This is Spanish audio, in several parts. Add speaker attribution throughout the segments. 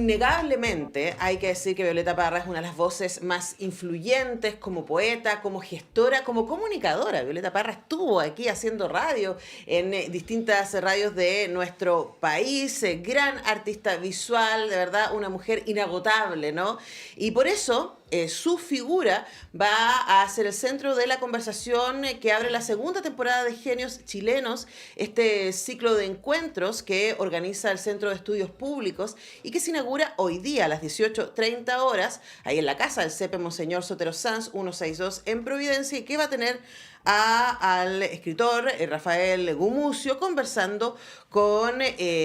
Speaker 1: innegablemente hay que decir que Violeta Parra es una de las voces más influyentes como poeta, como gestora, como comunicadora. Violeta Parra estuvo aquí haciendo radio en distintas radios de nuestro país, gran artista visual, de verdad, una mujer inagotable, ¿no? Y por eso su figura va a ser el centro de la conversación que abre la segunda temporada de Genios Chilenos, este ciclo de encuentros que organiza el Centro de Estudios Públicos y que se inaugura hoy día a las 18:30 horas, ahí en la casa del CEPE Monseñor Sotero Sanz 162 en Providencia, y que va a tener al escritor Rafael Gumucio conversando con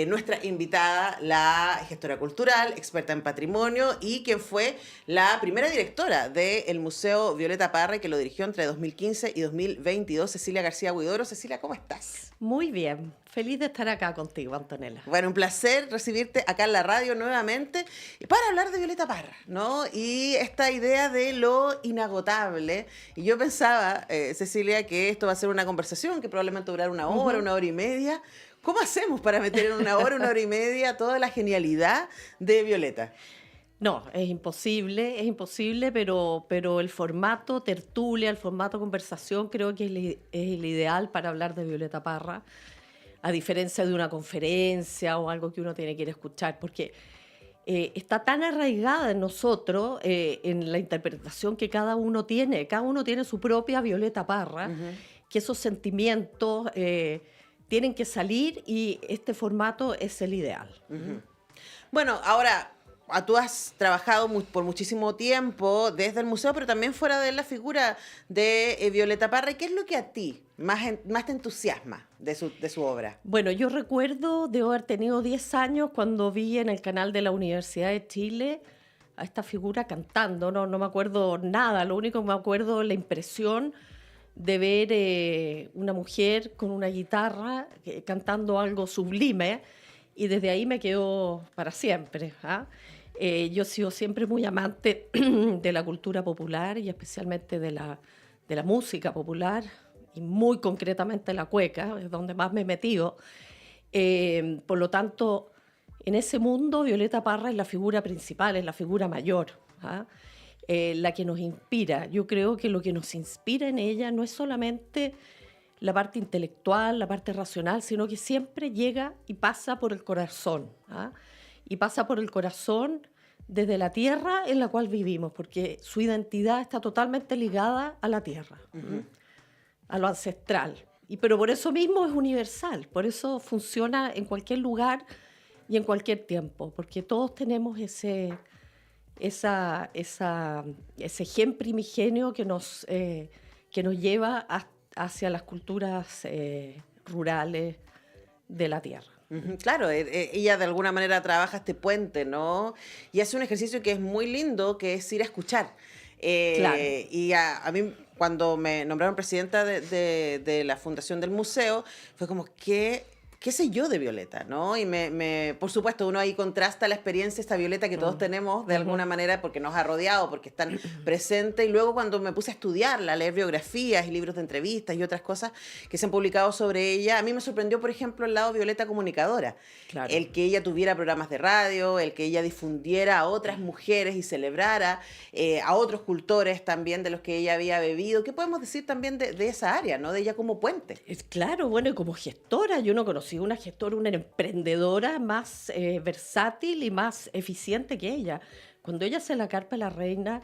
Speaker 1: nuestra invitada, la gestora cultural, experta en patrimonio y quien fue la primera directora del Museo Violeta Parra, que lo dirigió entre 2015 y 2022, Cecilia García Huidoro. Cecilia, ¿cómo estás?
Speaker 2: Muy bien, feliz de estar acá contigo, Antonella.
Speaker 1: Bueno, un placer recibirte acá en la radio nuevamente para hablar de Violeta Parra, ¿no? Y esta idea de lo inagotable. Y yo pensaba, Cecilia, que esto va a ser una conversación que probablemente durará una hora y media. ¿Cómo hacemos para meter en una hora y media toda la genialidad de Violeta?
Speaker 2: No, es imposible, pero el formato tertulia, el formato conversación creo que es el ideal para hablar de Violeta Parra, a diferencia de una conferencia o algo que uno tiene que ir a escuchar, porque está tan arraigada en nosotros, en la interpretación que cada uno tiene su propia Violeta Parra, que esos sentimientos tienen que salir y este formato es el ideal.
Speaker 1: Bueno, ahora, tú has trabajado por muchísimo tiempo desde el museo, pero también fuera de la figura de Violeta Parra. ¿Qué es lo que a ti más te entusiasma de su obra?
Speaker 2: Bueno, yo recuerdo de haber tenido 10 años cuando vi en el canal de la Universidad de Chile a esta figura cantando. No me acuerdo nada, lo único que me acuerdo es la impresión de ver una mujer con una guitarra cantando algo sublime, y desde ahí me quedó para siempre. Yo he sido siempre muy amante de la cultura popular y especialmente de la música popular, y muy concretamente la cueca, es donde más me he metido. Por lo tanto, en ese mundo Violeta Parra es la figura principal, es la figura mayor, la que nos inspira. Yo creo que lo que nos inspira en ella no es solamente la parte intelectual, la parte racional, sino que siempre llega y pasa por el corazón, y pasa por el corazón desde la tierra en la cual vivimos, porque su identidad está totalmente ligada a la tierra, a lo ancestral. Pero por eso mismo es universal, por eso funciona en cualquier lugar y en cualquier tiempo, porque todos tenemos ese gen primigenio que nos lleva hacia las culturas rurales de la tierra.
Speaker 1: Claro, ella de alguna manera trabaja este puente, ¿no? Y hace un ejercicio que es muy lindo, que es ir a escuchar.
Speaker 2: Claro.
Speaker 1: Y a mí, cuando me nombraron presidenta de la fundación del museo, fue como, ¿qué sé yo de Violeta, no? Y por supuesto, uno ahí contrasta la experiencia, esta Violeta que todos tenemos de alguna manera porque nos ha rodeado, porque están presentes. Y luego cuando me puse a estudiarla, a leer biografías y libros de entrevistas y otras cosas que se han publicado sobre ella, a mí me sorprendió, por ejemplo, el lado Violeta comunicadora.
Speaker 2: Claro.
Speaker 1: El que ella tuviera programas de radio, el que ella difundiera a otras mujeres y celebrara a otros cultores también de los que ella había bebido. ¿Qué podemos decir también de esa área, no? De ella como puente.
Speaker 2: Claro, bueno, y como gestora, yo no conocí una gestora, una emprendedora más versátil y más eficiente que ella. Cuando ella hace la carpa de la reina,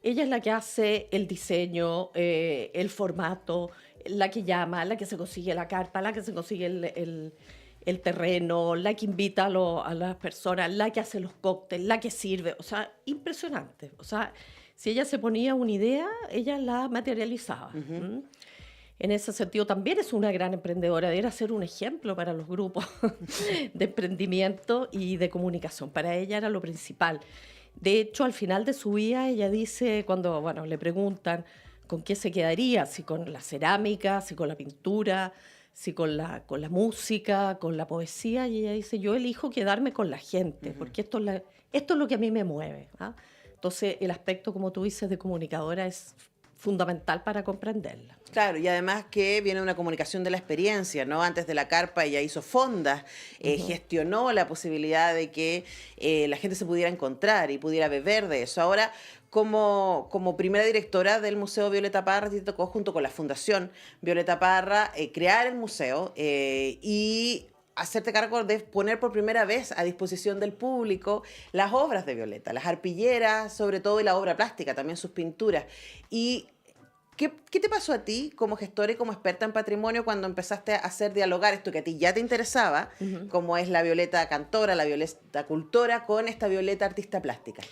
Speaker 2: ella es la que hace el diseño, el formato, la que llama, la que se consigue la carpa, la que se consigue el terreno, la que invita a las personas, la que hace los cócteles, la que sirve. O sea, impresionante. O sea, si ella se ponía una idea, ella la materializaba. En ese sentido también es una gran emprendedora, debería ser un ejemplo para los grupos de emprendimiento y de comunicación. Para ella era lo principal. De hecho, al final de su vida, ella dice, cuando le preguntan con qué se quedaría, si con la cerámica, si con la pintura, si con la música, con la poesía, y ella dice, yo elijo quedarme con la gente, porque esto es lo que a mí me mueve. Entonces, el aspecto, como tú dices, de comunicadora es fundamental para comprenderla.
Speaker 1: Claro, y además que viene una comunicación de la experiencia, ¿no? Antes de la carpa ella hizo fondas, gestionó la posibilidad de que la gente se pudiera encontrar y pudiera beber de eso. Ahora, como primera directora del Museo Violeta Parra, te tocó junto con la Fundación Violeta Parra crear el museo y hacerte cargo de poner por primera vez a disposición del público las obras de Violeta, las arpilleras sobre todo y la obra plástica, también sus pinturas. Y ¿qué te pasó a ti como gestora y como experta en patrimonio cuando empezaste a hacer dialogar esto que a ti ya te interesaba, como es la Violeta cantora, la Violeta cultora, con esta Violeta artista plástica?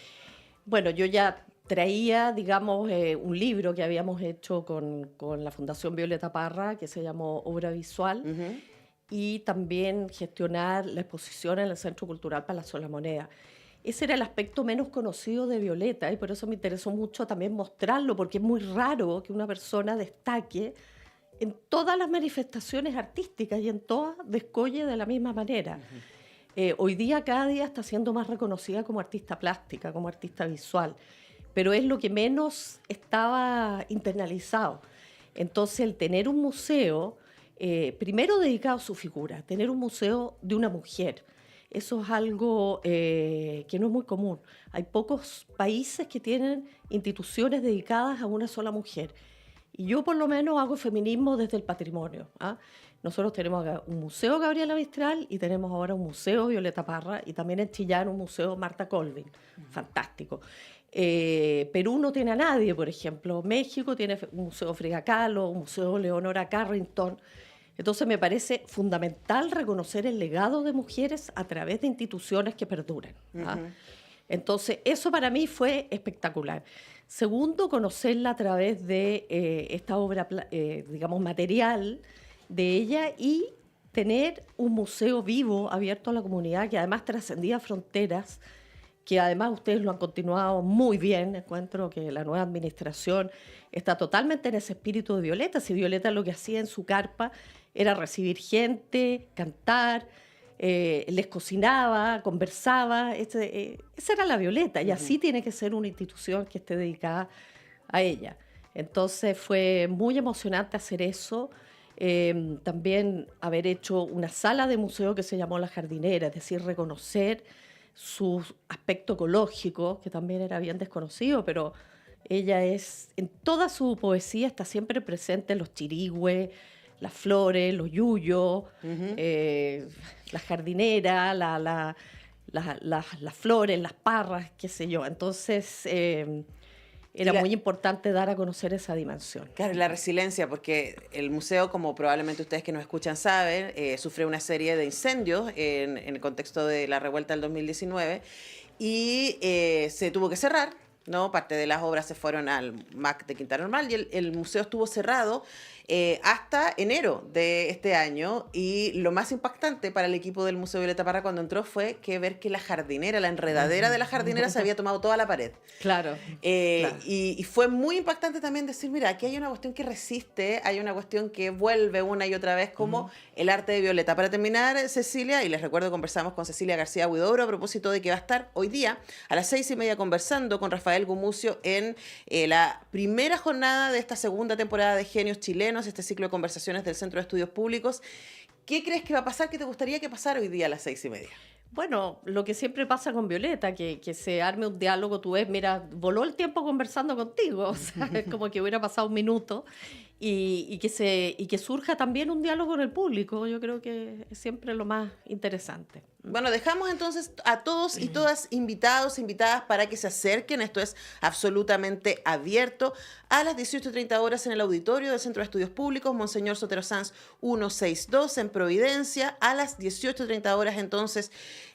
Speaker 2: Bueno, yo ya traía, digamos, un libro que habíamos hecho con la Fundación Violeta Parra, que se llamó Obra Visual, y también gestionar la exposición en el Centro Cultural Palacio de la Moneda. Ese era el aspecto menos conocido de Violeta y por eso me interesó mucho también mostrarlo, porque es muy raro que una persona destaque en todas las manifestaciones artísticas y en todas descolle de la misma manera. Hoy día, cada día está siendo más reconocida como artista plástica, como artista visual, pero es lo que menos estaba internalizado. Entonces, el tener un museo, primero dedicado a su figura, tener un museo de una mujer, eso es algo que no es muy común. Hay pocos países que tienen instituciones dedicadas a una sola mujer. Y yo por lo menos hago feminismo desde el patrimonio. Nosotros tenemos acá un museo Gabriela Mistral y tenemos ahora un museo Violeta Parra y también en Chillán un museo Marta Colvin. Fantástico. Perú no tiene a nadie, por ejemplo. México tiene un museo Frida Kahlo, un museo Leonora Carrington. Entonces me parece fundamental reconocer el legado de mujeres a través de instituciones que perduran. Entonces eso para mí fue espectacular. Segundo, conocerla a través de esta obra, digamos, material de ella y tener un museo vivo, abierto a la comunidad, que además trascendía fronteras, que además ustedes lo han continuado muy bien. Encuentro que la nueva administración está totalmente en ese espíritu de Violeta. Si Violeta lo que hacía en su carpa era recibir gente, cantar, les cocinaba, conversaba. Esa era la Violeta, y así tiene que ser una institución que esté dedicada a ella. Entonces fue muy emocionante hacer eso. También haber hecho una sala de museo que se llamó La Jardinera, es decir, reconocer su aspecto ecológico, que también era bien desconocido, pero ella es, en toda su poesía está siempre presente los chirigües, las flores, los yuyos, la jardinera, las flores, las parras, qué sé yo. Entonces era muy importante dar a conocer esa dimensión.
Speaker 1: Claro, la resiliencia, porque el museo, como probablemente ustedes que nos escuchan saben, sufrió una serie de incendios en el contexto de la revuelta del 2019 y se tuvo que cerrar, ¿no? Parte de las obras se fueron al MAC de Quintana Normal y el museo estuvo cerrado hasta enero de este año, y lo más impactante para el equipo del Museo Violeta Parra cuando entró fue que ver que la jardinera, la enredadera de la jardinera se había tomado toda la pared.
Speaker 2: Claro.
Speaker 1: Y fue muy impactante también decir, mira, aquí hay una cuestión que resiste, hay una cuestión que vuelve una y otra vez como el arte de Violeta. Para terminar, Cecilia, y les recuerdo, conversamos con Cecilia García Huidobro a propósito de que va a estar hoy día a las 6:30 conversando con Rafael Gumucio en la primera jornada de esta segunda temporada de Genios Chilenos, este ciclo de conversaciones del Centro de Estudios Públicos. ¿Qué crees que va a pasar? ¿Qué te gustaría que pasara hoy día a las 6:30?
Speaker 2: Bueno, lo que siempre pasa con Violeta, que se arme un diálogo. Tú ves, mira, voló el tiempo conversando contigo, o sea, es como que hubiera pasado un minuto, y que surja también un diálogo con el público. Yo creo que es siempre lo más interesante.
Speaker 1: Bueno, dejamos entonces a todos y todas invitados, invitadas para que se acerquen. Esto es absolutamente abierto a las 18:30 horas en el auditorio del Centro de Estudios Públicos, Monseñor Sotero Sanz 162 en Providencia. A las 18:30 horas entonces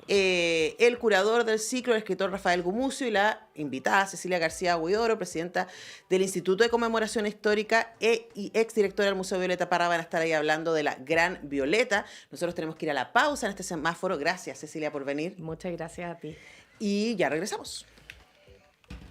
Speaker 1: el curador del ciclo, el escritor Rafael Gumucio, y la invitada Cecilia García Huidobro, presidenta del Instituto de Conmemoración Histórica y exdirectora del Museo Violeta Parra, van a estar ahí hablando de la Gran Violeta. Nosotros tenemos que ir a la pausa en este semáforo. Gracias, Cecilia, por venir.
Speaker 2: Muchas gracias a ti.
Speaker 1: Y ya regresamos.